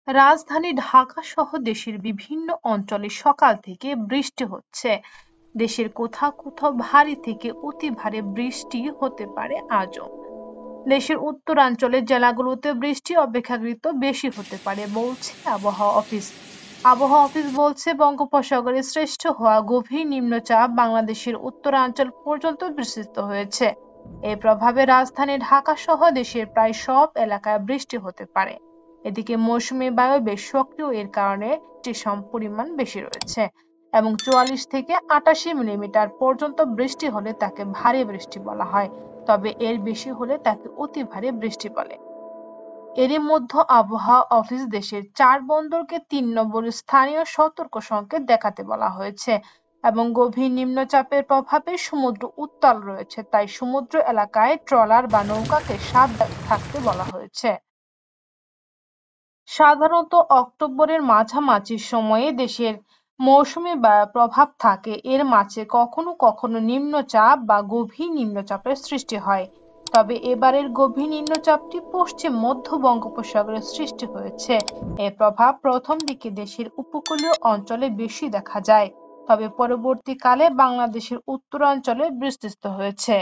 রাজধানী ঢাকা সহ দেশের বিভিন্ন অঞ্চলে সকাল থেকে বৃষ্টি হচ্ছে। দেশের কোথাও কোথাও ভারী থেকে অতি ভারী বৃষ্টি হতে পারে আজও। দেশের উত্তরাঞ্চলের জেলাগুলোতে বৃষ্টি অপেক্ষাকৃত বেশি হতে পারে বলছে আবহাওয়া অফিস। আবহাওয়া অফিস বলছে, বঙ্গোপসাগরে সৃষ্ট হওয়া গভীর নিম্নচাপ বাংলাদেশের উত্তরাঞ্চল পর্যন্ত বিস্তৃত হয়েছে। এর প্রভাবে রাজধানী ঢাকা সহ দেশের প্রায় সব এলাকায় বৃষ্টি হতে পারে। এদিকে মৌসুমী বায়ু বেশ সক্রিয়, এর কারণে বৃষ্টির পরিমাণ বেশি রয়েছে এবং ৪৪ থেকে ৮৮ মিলিমিটার পর্যন্ত বৃষ্টি হলে তাকে ভারী বৃষ্টি বলা হয়। তবে এর বেশি হলে তাকে অতি ভারী বৃষ্টি বলে। এরই মধ্যে আবহাওয়া অফিস দেশের ৪ বন্দরকে ৩ নম্বর স্থানীয় সতর্ক সংকেত দেখাতে বলা হয়েছে এবং গভীর নিম্নচাপের প্রভাবে সমুদ্র উত্তাল রয়েছে, তাই সমুদ্র এলাকায় ট্রলার বা নৌকাকে সাবধান থাকতে বলা হয়েছে। সাধারণত অক্টোবরের মাঝামাঝি সময়ে দেশের মৌসুমী বায়ুর প্রভাব থাকে। এর মাঝে কখনো কখনো নিম্নচাপ বা গভীর নিম্নচাপের সৃষ্টি হয়। তবে এবারের গভীর নিম্নচাপটি পশ্চিম মধ্য বঙ্গোপসাগরে সৃষ্টি হয়েছে। এর প্রভাব প্রথম দিকে দেশের উপকূলীয় অঞ্চলে বেশি দেখা যায়, তবে পরবর্তীকালে বাংলাদেশের উত্তরাঞ্চলে বিস্তৃত হয়েছে।